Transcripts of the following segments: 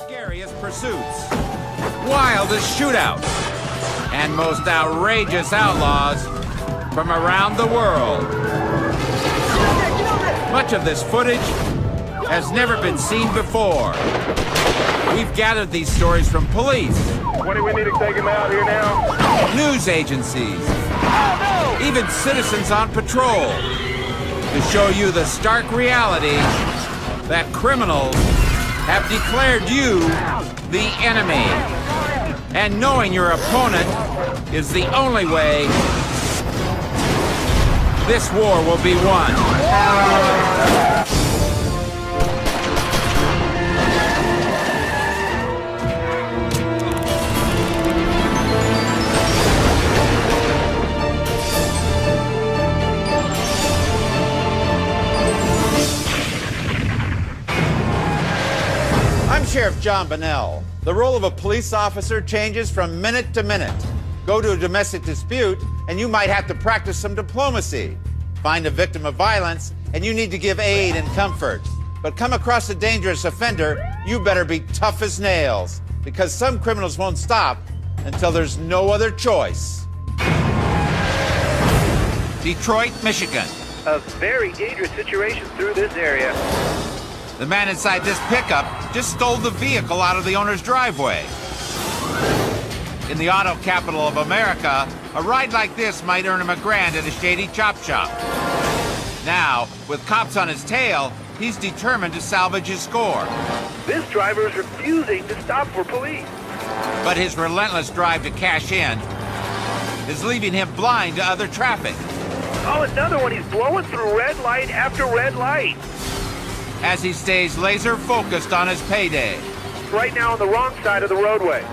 scariest pursuits, wildest shootouts, and most outrageous outlaws from around the world. Much of this footage has never been seen before. We've gathered these stories from police. What do we need to take him out here now? News agencies, even citizens on patrol, to show you the stark reality that criminals have declared you the enemy. And knowing your opponent is the only way this war will be won. I'm Sheriff John Bonnell. The role of a police officer changes from minute to minute. Go to a domestic dispute, and you might have to practice some diplomacy. Find a victim of violence, and you need to give aid and comfort. But come across a dangerous offender, you better be tough as nails, because some criminals won't stop until there's no other choice. Detroit, Michigan. A very dangerous situation through this area. The man inside this pickup just stole the vehicle out of the owner's driveway. In the auto capital of America, a ride like this might earn him $1 grand at a shady chop shop. Now, with cops on his tail, he's determined to salvage his score. This driver is refusing to stop for police. But his relentless drive to cash in is leaving him blind to other traffic. Oh, another one. He's blowing through red light after red light. As he stays laser focused on his payday. Right now on the wrong side of the roadway.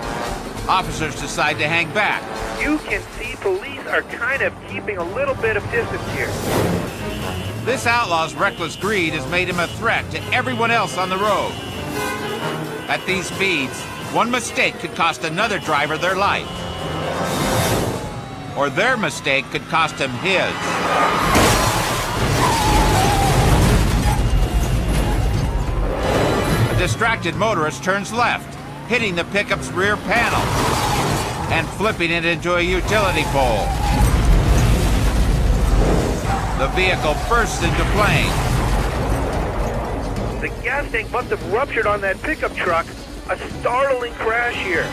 Officers decide to hang back. You can see police are kind of keeping a little bit of distance here. This outlaw's reckless greed has made him a threat to everyone else on the road. At these speeds, one mistake could cost another driver their life. Or their mistake could cost him his. A distracted motorist turns left, hitting the pickup's rear panel and flipping it into a utility pole. The vehicle bursts into flames. The gas tank must have ruptured on that pickup truck. A startling crash here.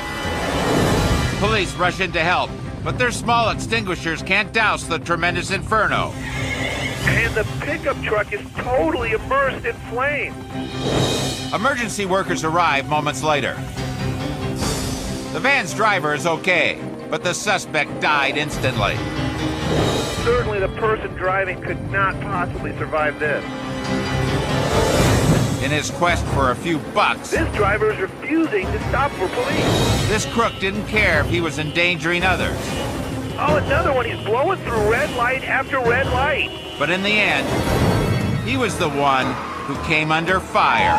Police rush in to help, but their small extinguishers can't douse the tremendous inferno. And the pickup truck is totally immersed in flames. Emergency workers arrive moments later. The van's driver is okay, but the suspect died instantly. Certainly the person driving could not possibly survive this. In his quest for a few bucks, This driver is refusing to stop for police. this crook didn't care if he was endangering others. Oh, another one. He's blowing through red light after red light. But in the end, he was the one who came under fire.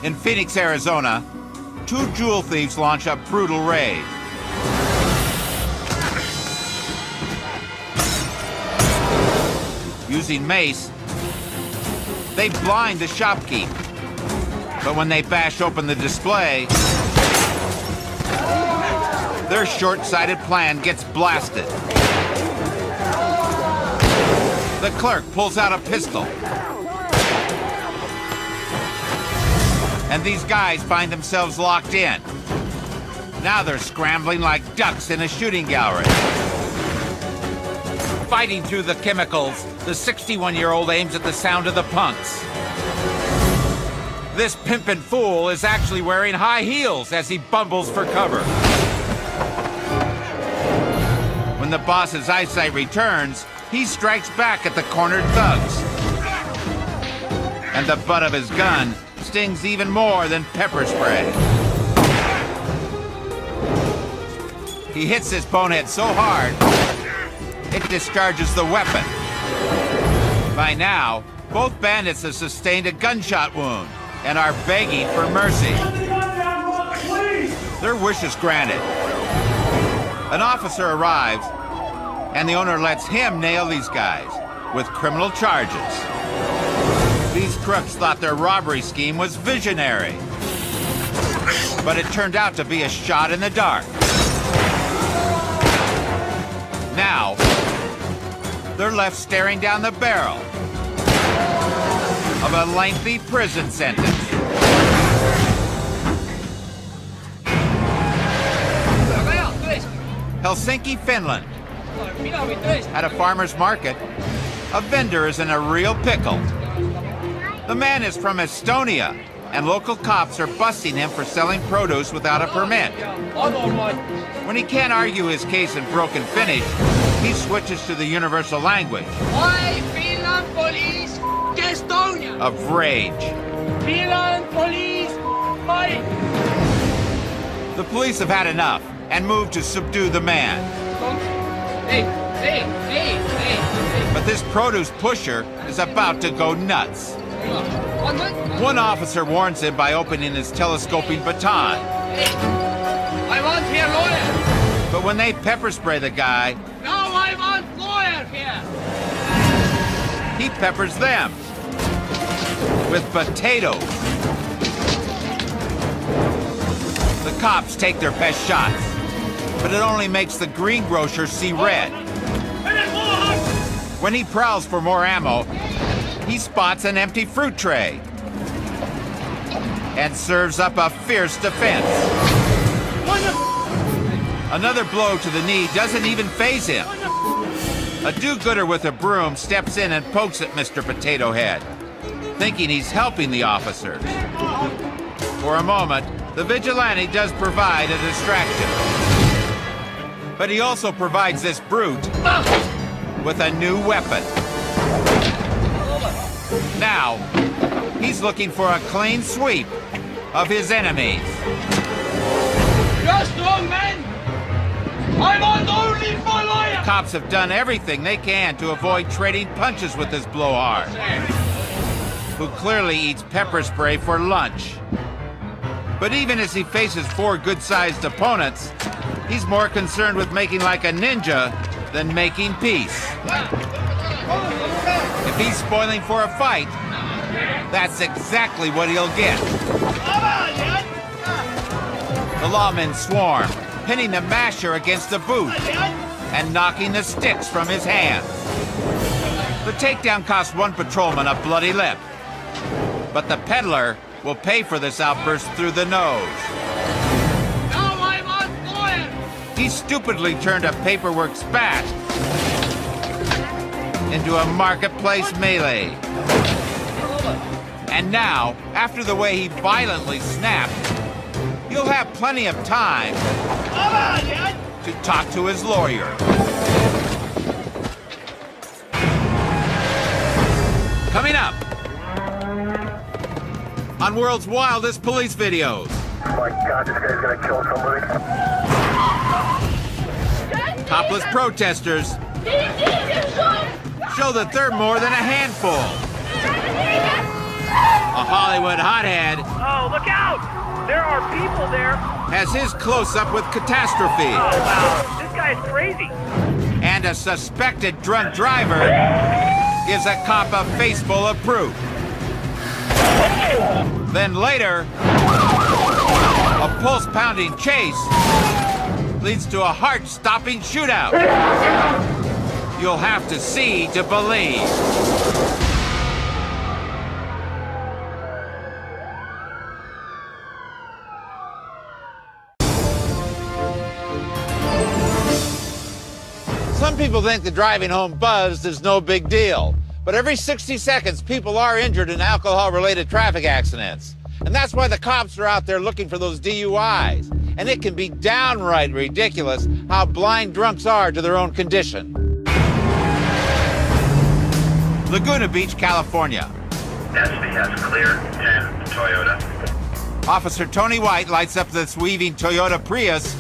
In Phoenix, Arizona, 2 jewel thieves launch a brutal raid. Using mace, they blind the shopkeep. But when they bash open the display, their short-sighted plan gets blasted. The clerk pulls out a pistol. And these guys find themselves locked in. Now they're scrambling like ducks in a shooting gallery. Fighting through the chemicals, the 61-year-old aims at the sound of the punks. This pimpin' fool is actually wearing high heels as he bumbles for cover. When the boss's eyesight returns, he strikes back at the cornered thugs. And the butt of his gun stings even more than pepper spray. He hits this bonehead so hard, it discharges the weapon. By now, both bandits have sustained a gunshot wound and are begging for mercy. Their wish is granted. An officer arrives, and the owner lets him nail these guys with criminal charges. These crooks thought their robbery scheme was visionary, but it turned out to be a shot in the dark. Now, they're left staring down the barrel of a lengthy prison sentence. Helsinki, Finland. At a farmer's market, a vendor is in a real pickle. The man is from Estonia, and local cops are busting him for selling produce without a permit. When he can't argue his case in broken Finnish, he switches to the universal language Why Finland police Estonia? of rage. Finland police fight. The police have had enough and move to subdue the man. Hey. But this produce pusher is about to go nuts. One officer warns him by opening his telescoping baton. Hey, I want here lawyer. But when they pepper spray the guy, Now I want lawyer here. he peppers them with potatoes. The cops take their best shots, but it only makes the greengrocer see red. When he prowls for more ammo, he spots an empty fruit tray and serves up a fierce defense. Another blow to the knee doesn't even faze him. A do-gooder with a broom steps in and pokes at Mr. Potato Head, thinking he's helping the officers. For a moment, the vigilante does provide a distraction. But he also provides this brute with a new weapon. Now, he's looking for a clean sweep of his enemies. You're strong man. I want only for lawyer. Cops have done everything they can to avoid trading punches with this blowhard, who clearly eats pepper spray for lunch. But even as he faces 4 good-sized opponents, he's more concerned with making like a ninja than making peace. If he's spoiling for a fight, that's exactly what he'll get. The lawmen swarm, pinning the masher against the booth and knocking the sticks from his hands. The takedown cost one patrolman a bloody lip, but the peddler will pay for this outburst through the nose. Now I want lawyer. He stupidly turned a paperwork spat into a marketplace melee. And now, after the way he violently snapped, he'll have plenty of time to talk to his lawyer. Coming up on World's Wildest Police Videos. Oh my God, this guy's gonna kill somebody. Topless protesters show that they're more than a handful. A Hollywood hothead Oh, look out! There are people there. has his close-up with catastrophe. Oh, wow. This guy's crazy. And a suspected drunk driver gives a cop a face full of proof. Then later, a pulse-pounding chase leads to a heart-stopping shootout. You'll have to see to believe. Some people think that driving home buzzed is no big deal. But every 60 seconds, people are injured in alcohol-related traffic accidents. And that's why the cops are out there looking for those DUIs. And it can be downright ridiculous how blind drunks are to their own condition. Laguna Beach, California. SDS clear, 10 Toyota. Officer Tony White lights up this weaving Toyota Prius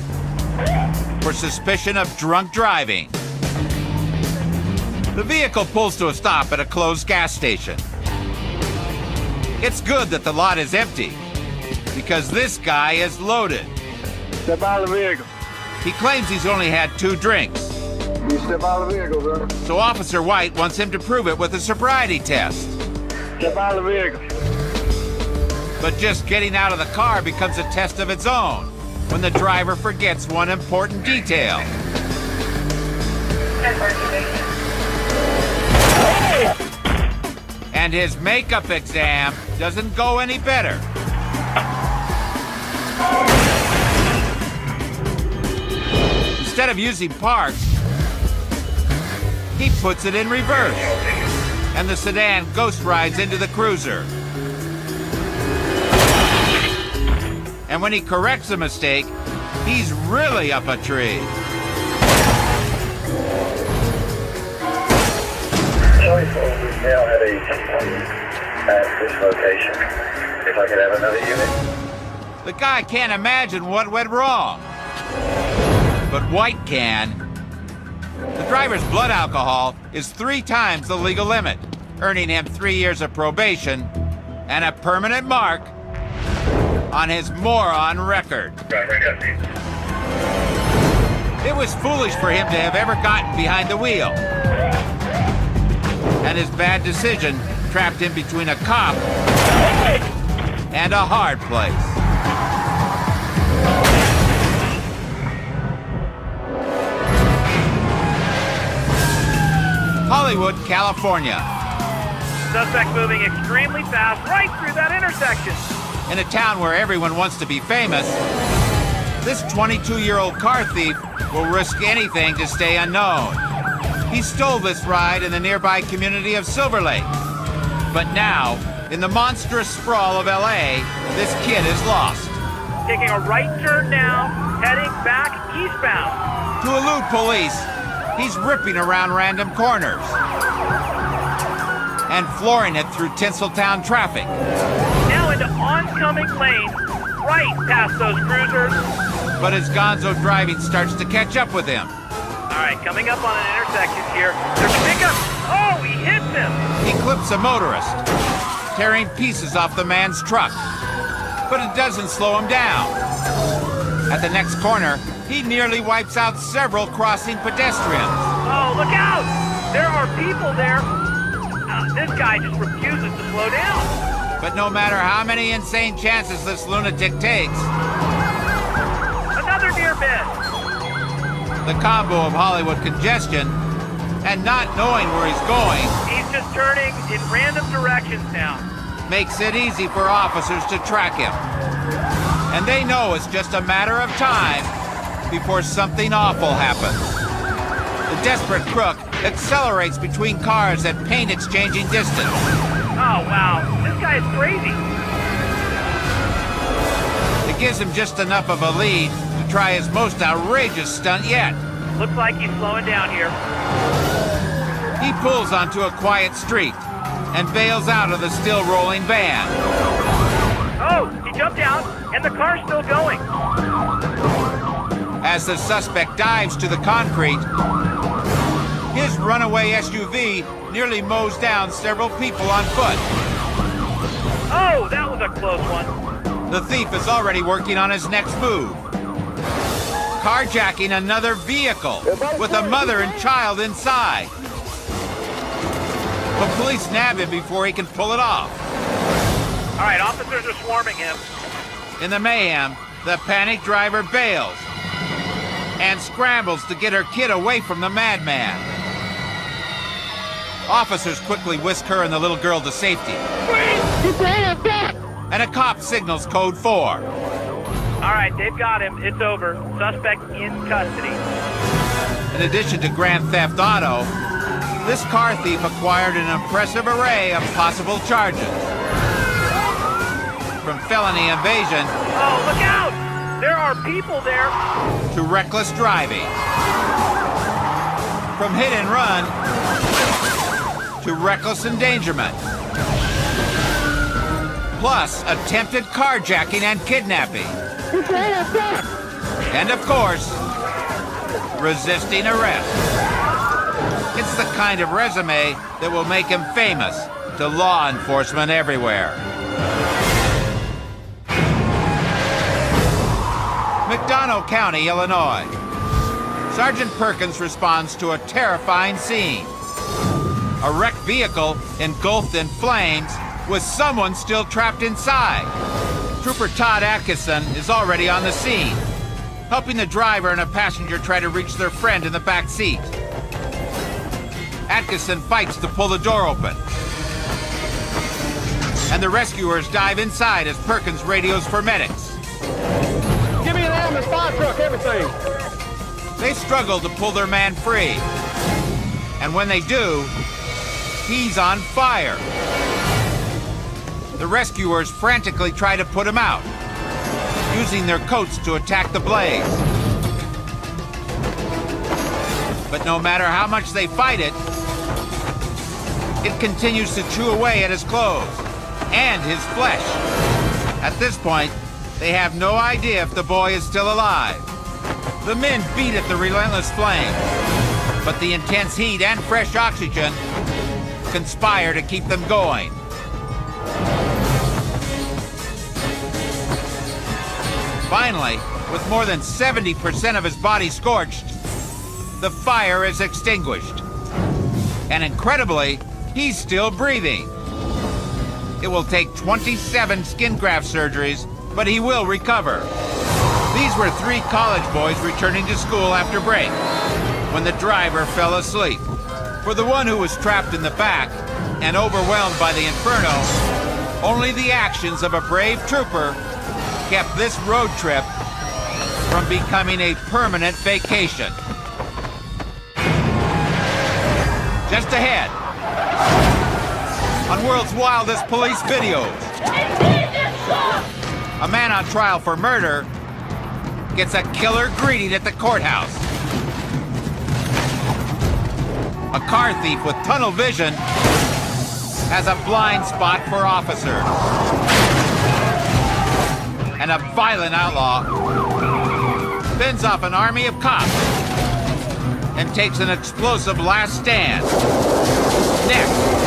for suspicion of drunk driving. The vehicle pulls to a stop at a closed gas station. It's good that the lot is empty, because this guy is loaded. Step out of the vehicle. He claims he's only had 2 drinks. You step out of the vehicle, sir. So Officer White wants him to prove it with a sobriety test. Step out of the vehicle. But just getting out of the car becomes a test of its own when the driver forgets one important detail. And his makeup exam doesn't go any better. Instead of using parks, he puts it in reverse, and the sedan ghost rides into the cruiser. And when he corrects a mistake, he's really up a tree. We now have a checkpoint at this location. If I could have another unit. The guy can't imagine what went wrong. But White can. The driver's blood alcohol is 3 times the legal limit, earning him 3 years of probation and a permanent mark on his moron record. It was foolish for him to have ever gotten behind the wheel. And his bad decision trapped him between a cop and a hard place. Hollywood, California. Suspect moving extremely fast right through that intersection. In a town where everyone wants to be famous, this 22-year-old car thief will risk anything to stay unknown. He stole this ride in the nearby community of Silver Lake. But now, in the monstrous sprawl of LA, this kid is lost. Taking a right turn now, heading back eastbound. To elude police, he's ripping around random corners and flooring it through Tinseltown traffic. Now into oncoming lanes, right past those cruisers. But his gonzo driving starts to catch up with him. All right, coming up on an intersection here. There's a pickup. Oh, he hits him. He clips a motorist, tearing pieces off the man's truck. But it doesn't slow him down. At the next corner, he nearly wipes out several crossing pedestrians. Oh, look out! There are people there. This guy just refuses to slow down. But no matter how many insane chances this lunatic takes, Another near miss. the combo of Hollywood congestion and not knowing where he's going He's just turning in random directions now. makes it easy for officers to track him. And they know it's just a matter of time before something awful happens. The desperate crook accelerates between cars at paint-exchanging distance. Oh, wow. This guy is crazy. It gives him just enough of a lead to try his most outrageous stunt yet. Looks like he's slowing down here. He pulls onto a quiet street and bails out of the still rolling van. Oh, he jumped out, and the car's still going. As the suspect dives to the concrete, his runaway SUV nearly mows down several people on foot. Oh, that was a close one. The thief is already working on his next move. Carjacking another vehicle with a mother and child inside. But police nab him before he can pull it off. All right, officers are swarming him. In the mayhem, the panicked driver bails and scrambles to get her kid away from the madman. Officers quickly whisk her and the little girl to safety. And a cop signals code 4. All right, they've got him. It's over. Suspect in custody. In addition to grand theft auto, this car thief acquired an impressive array of possible charges. From felony invasion Oh, look out! There are people there. to reckless driving. From hit and run to reckless endangerment. Plus attempted carjacking and kidnapping. And of course, resisting arrest. It's the kind of resume that will make him famous to law enforcement everywhere. McDonough County, Illinois. Sergeant Perkins responds to a terrifying scene. A wrecked vehicle engulfed in flames with someone still trapped inside. Trooper Todd Atkinson is already on the scene, helping the driver and a passenger try to reach their friend in the back seat. Atkinson fights to pull the door open, and the rescuers dive inside as Perkins radios for medics. Give me an ambulance, fire truck, everything. They struggle to pull their man free, and when they do, he's on fire. The rescuers frantically try to put him out, using their coats to attack the blaze. But no matter how much they fight it, it continues to chew away at his clothes and his flesh. At this point, they have no idea if the boy is still alive. The men beat at the relentless flame, but the intense heat and fresh oxygen conspire to keep them going. Finally, with more than 70% of his body scorched, the fire is extinguished. And incredibly, he's still breathing. It will take 27 skin graft surgeries, but he will recover. These were 3 college boys returning to school after break when the driver fell asleep. For the one who was trapped in the back and overwhelmed by the inferno, only the actions of a brave trooper kept this road trip from becoming a permanent vacation. Just ahead, on World's Wildest Police Videos, a man on trial for murder gets a killer greeting at the courthouse. A car thief with tunnel vision has a blind spot for officers. And a violent outlaw fends off an army of cops and takes an explosive last stand. Next.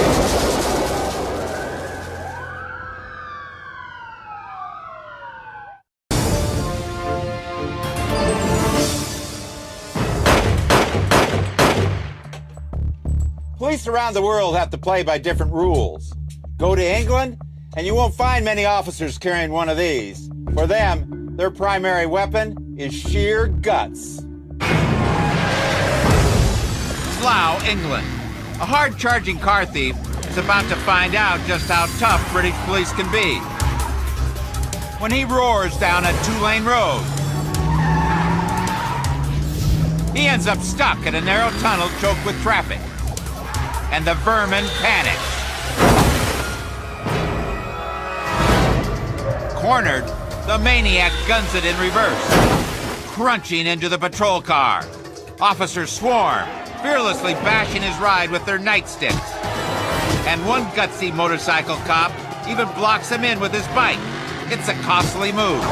Police around the world have to play by different rules. Go to England, and you won't find many officers carrying one of these. For them, their primary weapon is sheer guts. Slough, England. A hard-charging car thief is about to find out just how tough British police can be when he roars down a 2-lane road. He ends up stuck in a narrow tunnel choked with traffic, and the vermin panics. Cornered, the maniac guns it in reverse, crunching into the patrol car. Officers swarm, fearlessly bashing his ride with their nightsticks. And one gutsy motorcycle cop even blocks him in with his bike. It's a costly move.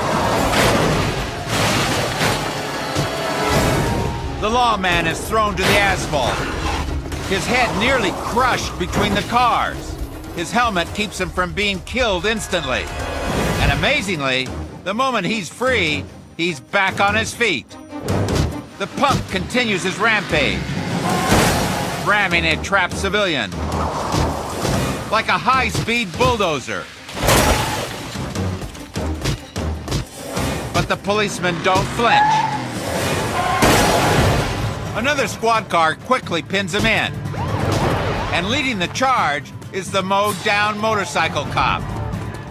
The lawman is thrown to the asphalt, his head nearly crushed between the cars. His helmet keeps him from being killed instantly. And amazingly, the moment he's free, he's back on his feet. The punk continues his rampage, ramming a trapped civilian like a high-speed bulldozer. But the policemen don't flinch. Another squad car quickly pins him in. And leading the charge is the mowed-down motorcycle cop,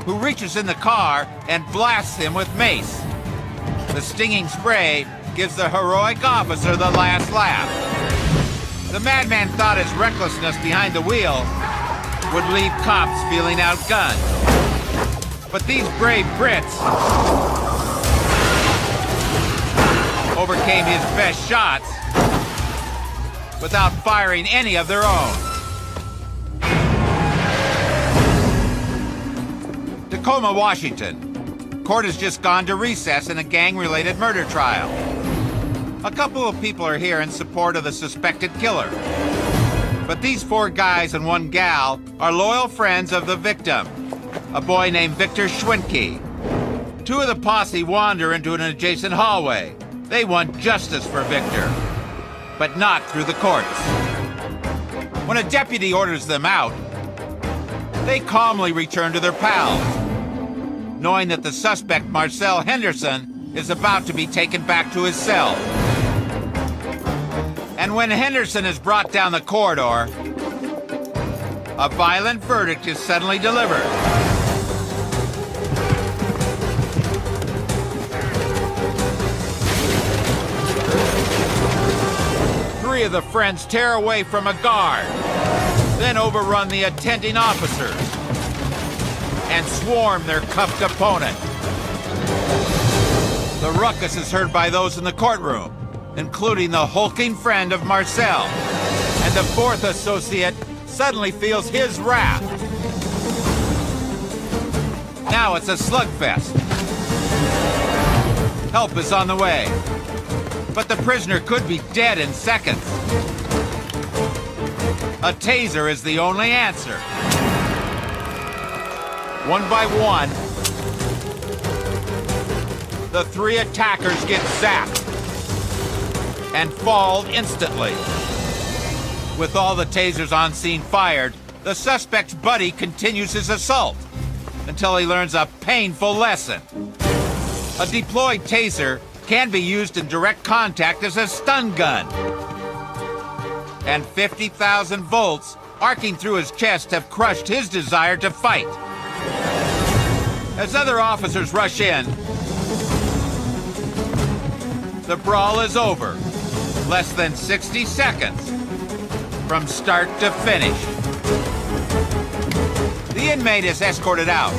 who reaches in the car and blasts him with mace. The stinging spray gives the heroic officer the last laugh. The madman thought his recklessness behind the wheel would leave cops feeling outgunned. But these brave Brits overcame his best shots without firing any of their own. Tacoma, Washington. Court has just gone to recess in a gang-related murder trial. A couple of people are here in support of the suspected killer. But these 4 guys and 1 gal are loyal friends of the victim, a boy named Victor Schwinke. 2 of the posse wander into an adjacent hallway. They want justice for Victor. but not through the courts. When a deputy orders them out, they calmly return to their pals, knowing that the suspect, Marcel Henderson, is about to be taken back to his cell. And when Henderson is brought down the corridor, a violent verdict is suddenly delivered. Three of the friends tear away from a guard, then overrun the attending officers and swarm their cuffed opponent. The ruckus is heard by those in the courtroom, including the hulking friend of Marcel, and the fourth associate suddenly feels his wrath. Now it's a slugfest. Help is on the way, but the prisoner could be dead in seconds. A taser is the only answer. One by one, the three attackers get zapped and fall instantly. With all the tasers on scene fired, the suspect's buddy continues his assault until he learns a painful lesson. A deployed taser can be used in direct contact as a stun gun. And 50,000 volts arcing through his chest have crushed his desire to fight. As other officers rush in, the brawl is over. Less than 60 seconds from start to finish. The inmate is escorted out.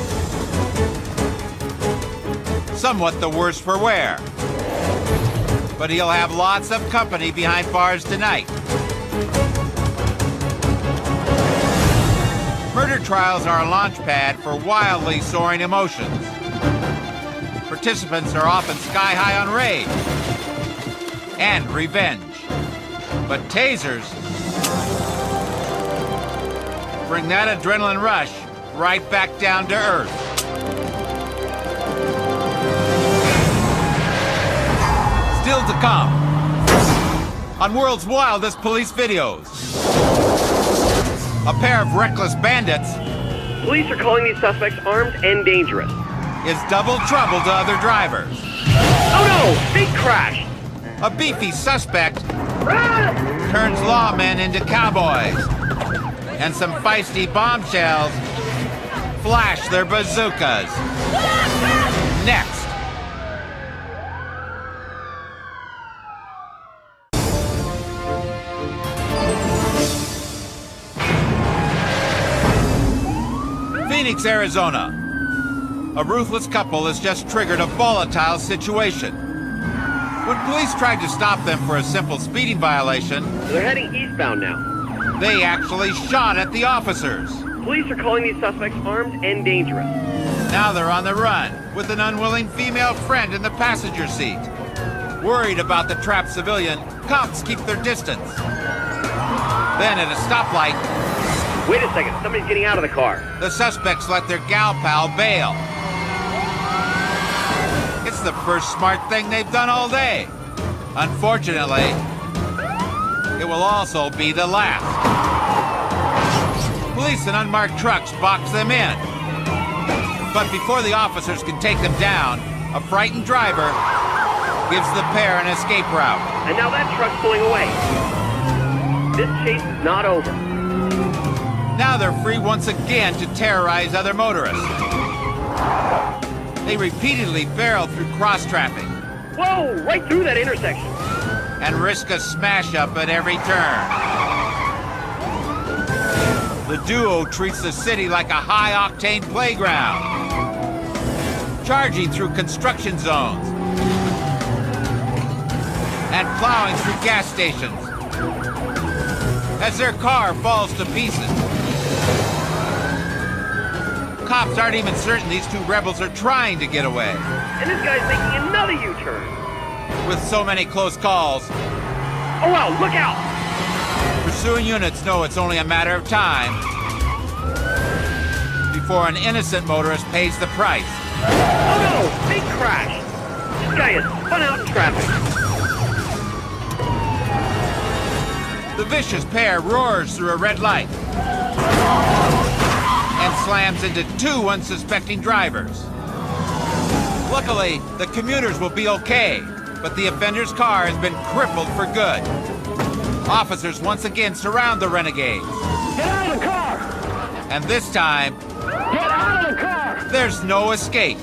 Somewhat the worse for wear. But he'll have lots of company behind bars tonight. Murder trials are a launch pad for wildly soaring emotions. Participants are often sky high on rage and revenge. But tasers bring that adrenaline rush right back down to earth. Still to come on World's Wildest Police Videos. A pair of reckless bandits Police are calling these suspects armed and dangerous. is double trouble to other drivers. Oh no! Big crash! A beefy suspect turns lawmen into cowboys. And some feisty bombshells flash their bazookas. Next. Phoenix, Arizona. A ruthless couple has just triggered a volatile situation. When police tried to stop them for a simple speeding violation, They're heading eastbound now. they actually shot at the officers. Police are calling these suspects armed and dangerous. Now they're on the run, with an unwilling female friend in the passenger seat. Worried about the trapped civilian, cops keep their distance. Then at a stoplight, Wait a second, somebody's getting out of the car. the suspects let their gal pal bail. It's the first smart thing they've done all day. Unfortunately, it will also be the last. Police and unmarked trucks box them in. But before the officers can take them down, a frightened driver gives the pair an escape route. And now that truck's pulling away. This chase is not over. Now they're free once again to terrorize other motorists. They repeatedly barrel through cross-traffic Whoa! Right through that intersection. and risk a smash-up at every turn. The duo treats the city like a high-octane playground, charging through construction zones and plowing through gas stations as their car falls to pieces. Cops aren't even certain these two rebels are trying to get away. And this guy's making another U-turn. With so many close calls, Oh wow, look out! pursuing units know it's only a matter of time before an innocent motorist pays the price. Oh no! Big crash! This guy is spun out in traffic. vicious pair roars through a red light and slams into two unsuspecting drivers. Luckily, the commuters will be okay, but the offender's car has been crippled for good. Officers once again surround the renegades. Get out of the car! And this time, Get out of the car! there's no escape.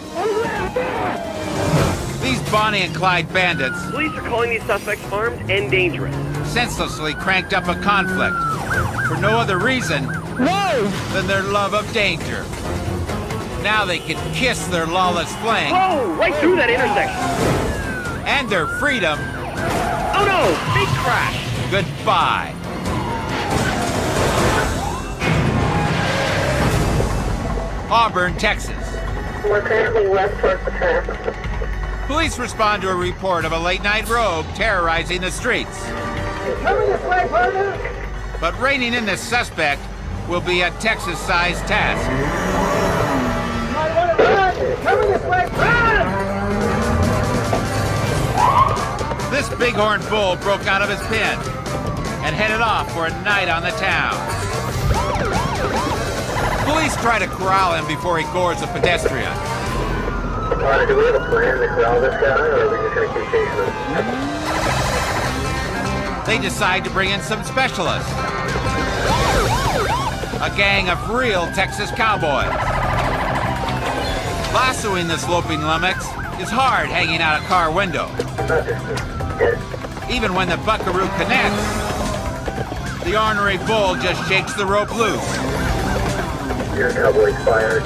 These Bonnie and Clyde bandits Police are calling these suspects armed and dangerous. senselessly cranked up a conflict for no other reason No! than their love of danger. Now they can kiss their lawless fling Whoa! Right through that intersection. and their freedom Oh no! Big crash! goodbye. Auburn, Texas. We're currently west towards the track. Police respond to a report of a late-night rogue terrorizing the streets. Coming this way, partner! But reining in the suspect will be a Texas-sized task. Might want to run! Coming this way, run! This bighorn bull broke out of his pen and headed off for a night on the town. Police try to corral him before he gores a pedestrian. Do we have a plan to corral this guy, or are we just going to keep chasing him? They decide to bring in some specialists. A gang of real Texas cowboys. Lassoing the sloping lummox is hard hanging out a car window. Even when the buckaroo connects, the ornery bull just shakes the rope loose. Your cowboy's fired.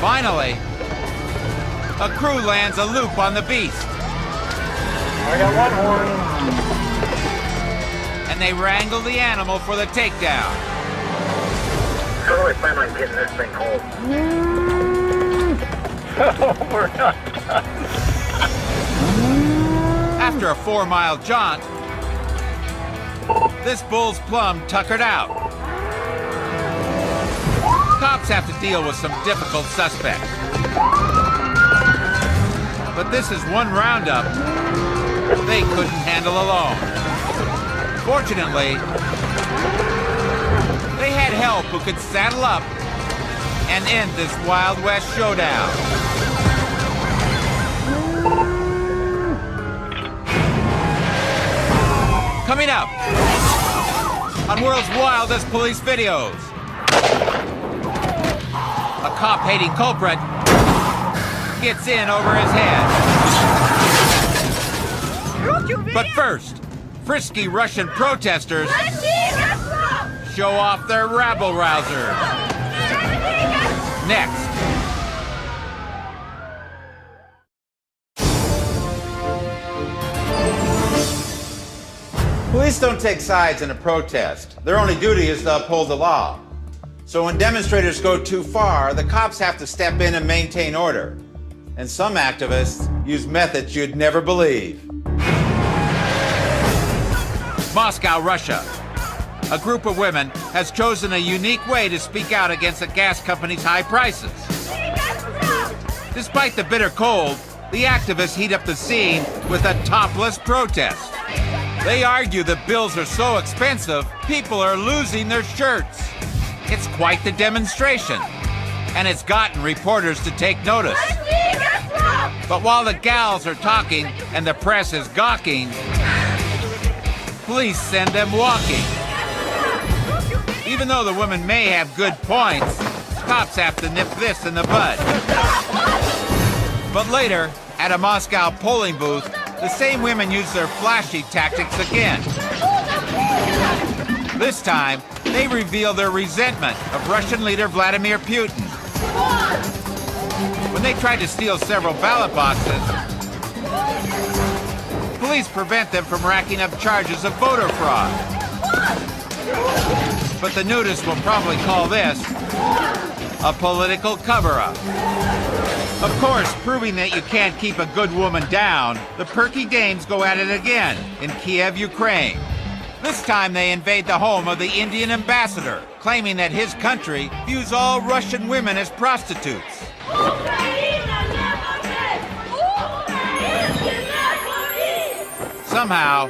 Finally, a crew lands a loop on the beast. I got one horn. And they wrangle the animal for the takedown. How do I plan on getting this thing home? We're not. After a 4-mile jaunt, this bull's plumb tuckered out. Cops have to deal with some difficult suspects. But this is one roundup they couldn't handle alone. Fortunately, they had help who could saddle up and end this Wild West showdown. Coming up on World's Wildest Police Videos, a cop-hating culprit gets in over his head. But first, frisky Russian protesters show off their rabble-rousers. Next. Police don't take sides in a protest. Their only duty is to uphold the law. So when demonstrators go too far, the cops have to step in and maintain order. And some activists use methods you'd never believe. Moscow, Russia. A group of women has chosen a unique way to speak out against the gas company's high prices. Despite the bitter cold, the activists heat up the scene with a topless protest. They argue that bills are so expensive, people are losing their shirts. It's quite the demonstration, and it's gotten reporters to take notice. But while the gals are talking and the press is gawking, police send them walking. Even though the women may have good points, cops have to nip this in the bud. But later, at a Moscow polling booth, the same women use their flashy tactics again. This time, they reveal their resentment of Russian leader Vladimir Putin. When they tried to steal several ballot boxes, police prevent them from racking up charges of voter fraud. But the nudists will probably call this a political cover-up. Of course, proving that you can't keep a good woman down, the perky dames go at it again in Kiev, Ukraine. This time they invade the home of the Indian ambassador, claiming that his country views all Russian women as prostitutes. Somehow,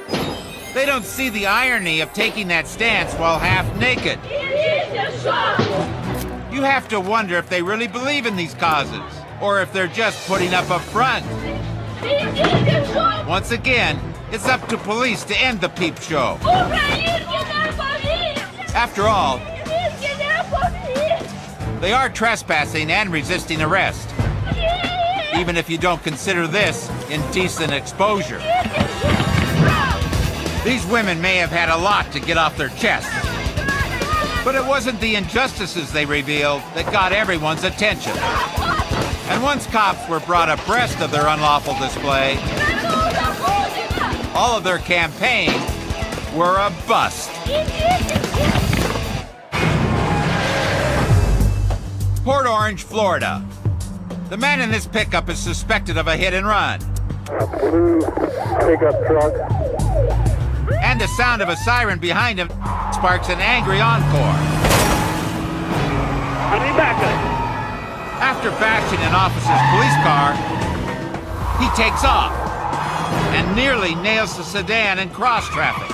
They don't see the irony of taking that stance while half naked. You have to wonder if they really believe in these causes, or if they're just putting up a front. Once again, it's up to police to end the peep show. After all, they are trespassing and resisting arrest, even if you don't consider this indecent exposure. These women may have had a lot to get off their chests, but it wasn't the injustices they revealed that got everyone's attention. And once cops were brought abreast of their unlawful display, all of their campaigns were a bust. Port Orange, Florida. The man in this pickup is suspected of a hit and run. Blue pickup truck. And the sound of a siren behind him sparks an angry encore. I need backup. After bashing an officer's police car, he takes off and nearly nails the sedan in cross traffic.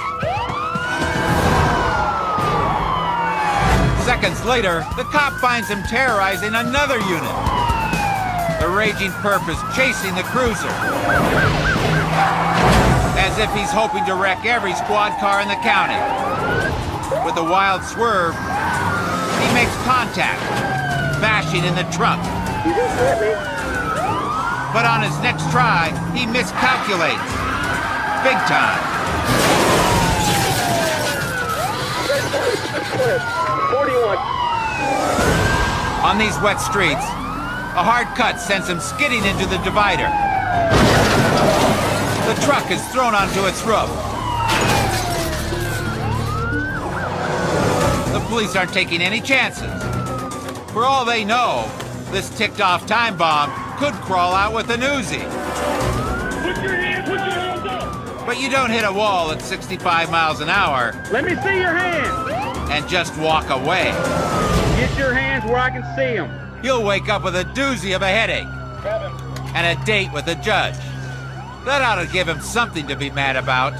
Seconds later, the cop finds him terrorizing another unit. The raging perp is chasing the cruiser, as if he's hoping to wreck every squad car in the county. With a wild swerve, he makes contact, bashing in the trunk. You just hit me. But on his next try, he miscalculates. Big time. 41. On these wet streets, a hard cut sends him skidding into the divider. The truck is thrown onto its roof. The police aren't taking any chances. For all they know, this ticked-off time bomb could crawl out with an Uzi. Put your hands up. But you don't hit a wall at 65 miles an hour Let me see your hands. and just walk away. Get your hands where I can see them. You'll wake up with a doozy of a headache and a date with a judge. That ought to give him something to be mad about.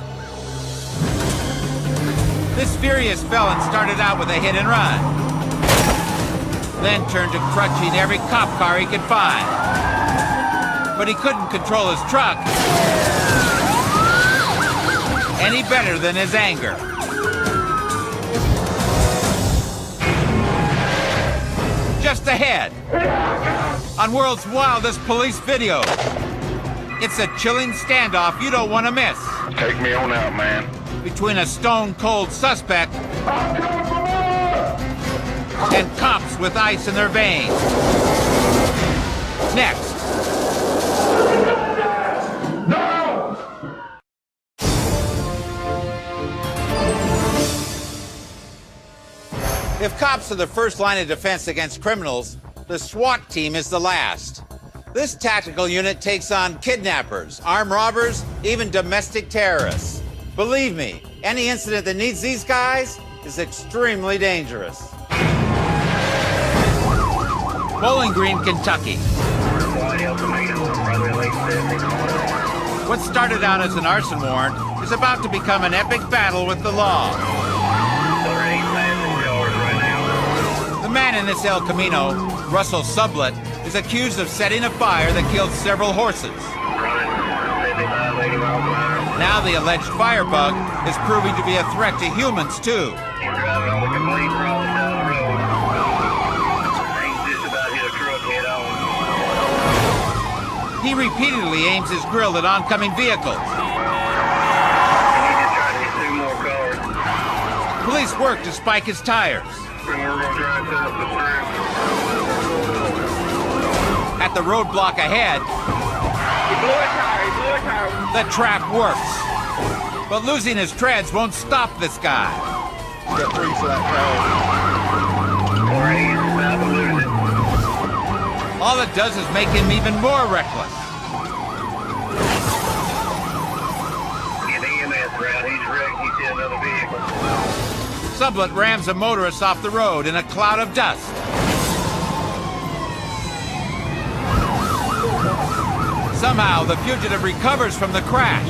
This furious felon started out with a hit and run, then turned to crutching every cop car he could find. But he couldn't control his truck any better than his anger. Just ahead, on world's wildest police video, it's a chilling standoff you don't want to miss. Take me on out, man. Between a stone-cold suspect and cops with ice in their veins. Next. If cops are the first line of defense against criminals, the SWAT team is the last. This tactical unit takes on kidnappers, armed robbers, even domestic terrorists. Believe me, any incident that needs these guys is extremely dangerous. Bowling Green, Kentucky. What started out as an arson warrant is about to become an epic battle with the law. The man in this El Camino, Russell Sublett, is accused of setting a fire that killed several horses. Now the alleged firebug is proving to be a threat to humans, too. He repeatedly aims his grill at oncoming vehicles. Police work to spike his tires. At the roadblock ahead, the trap works. But losing his treads won't stop this guy. All it does is make him even more reckless. Sublett rams a motorist off the road in a cloud of dust. Somehow, the fugitive recovers from the crash.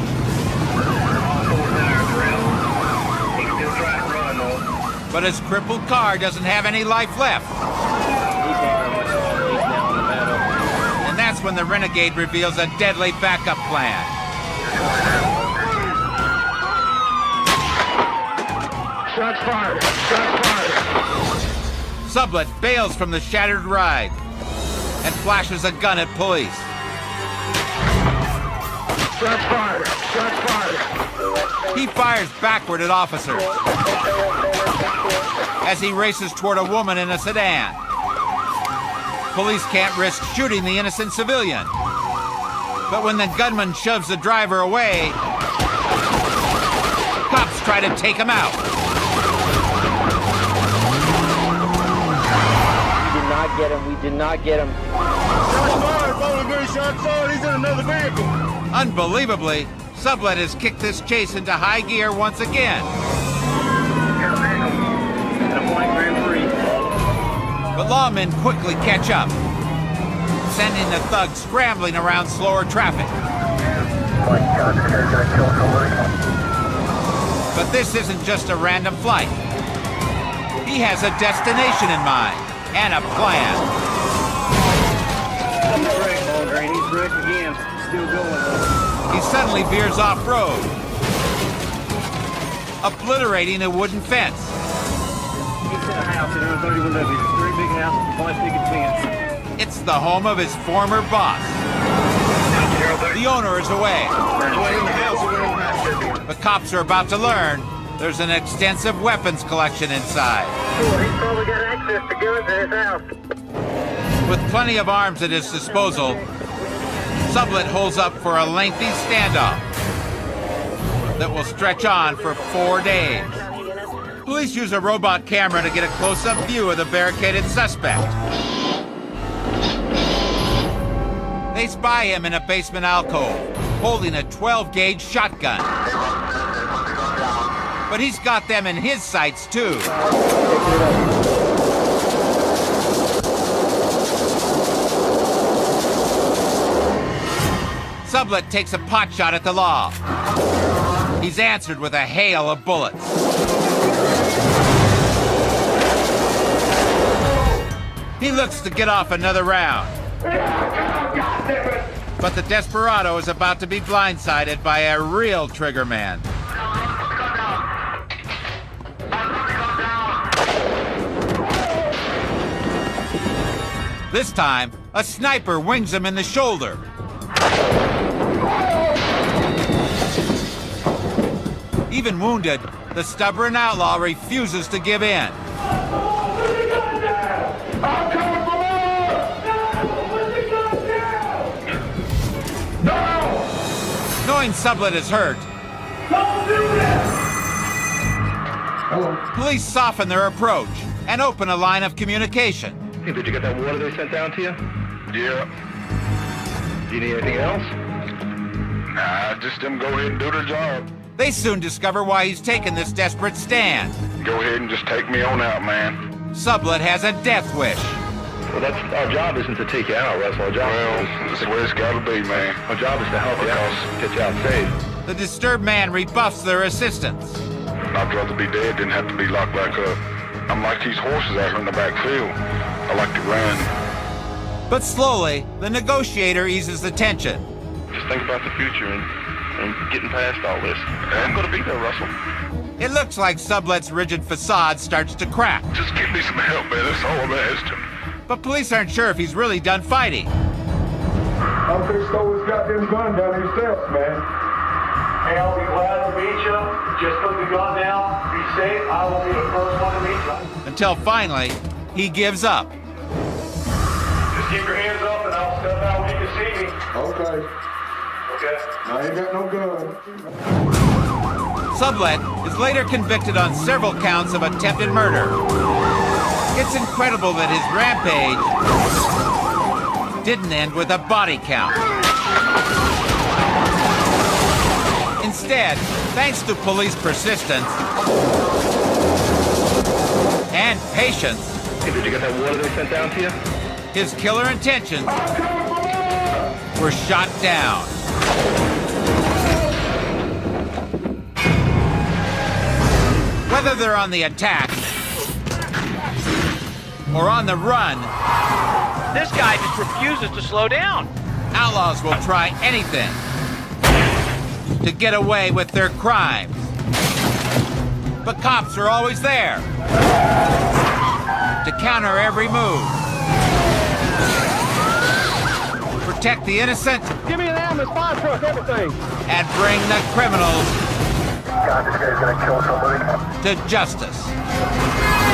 But his crippled car doesn't have any life left. And that's when the renegade reveals a deadly backup plan. Shots fired! Shots fired! Sublette bails from the shattered ride and flashes a gun at police. Shots fired! Shots fired! He fires backward at officers as he races toward a woman in a sedan. Police can't risk shooting the innocent civilian. But when the gunman shoves the driver away, cops try to take him out. We did not get him. Shots fired! Bowling Green, shots fired! He's in another vehicle! Unbelievably, Sublette has kicked this chase into high gear once again. But lawmen quickly catch up, sending the thugs scrambling around slower traffic. But this isn't just a random flight. He has a destination in mind and a plan. He's wrecked again. Still going. He suddenly veers off-road, obliterating a wooden fence. He's in a house in 31W. Three big houses, one big fence. It's the home of his former boss. The owner is away. The cops are about to learn there's an extensive weapons collection inside. He's probably got access to guns in his house. With plenty of arms at his disposal, Sublette holds up for a lengthy standoff that will stretch on for 4 days. Police use a robot camera to get a close-up view of the barricaded suspect. They spy him in a basement alcove, holding a 12-gauge shotgun. But he's got them in his sights, too. Sublette takes a pot shot at the law. He's answered with a hail of bullets. He looks to get off another round. But the desperado is about to be blindsided by a real trigger man. This time, a sniper wings him in the shoulder. Even wounded, the stubborn outlaw refuses to give in. Knowing Sublette is hurt, police soften their approach and open a line of communication. Hey, did you get that water they sent down to you? Yeah. Do you need anything else? Nah, just them go ahead and do their job. They soon discover why he's taken this desperate stand. Go ahead and just take me on out, man. Sublette has a death wish. Well, that's our job isn't to take you out, Russell. Our job Well, that's the way it's gotta be, man. our job is to help you out, get you out safe. The disturbed man rebuffs their assistance. I'd rather be dead than have to be locked back up. I'm like these horses out here in the backfield. I like to run. But slowly, the negotiator eases the tension. Just think about the future and getting past all this. I'm going to be there, Russell. It looks like Sublette's rigid facade starts to crack. Just give me some help, man. That's all I'm asking. But police aren't sure if he's really done fighting. I'm just stole his goddamn gun down his steps, man. Hey, I'll be glad to meet you. Just put the gun down. Be safe. I will be the first one to meet you. Until finally, he gives up. Just keep your hands up and I'll step out when you can see me. Okay. Okay? I ain't got no gun. Sublette is later convicted on several counts of attempted murder. It's incredible that his rampage didn't end with a body count. Instead, thanks to police persistence and patience, Hey, did you get that water they sent down to you? his killer intentions were shot down. Whether they're on the attack or on the run, This guy just refuses to slow down. outlaws will try anything to get away with their crimes. But cops are always there to counter every move. Protect the innocent. Give me an ambulance, fire truck, everything. And bring the criminals God, this guy's gonna kill somebody. to justice.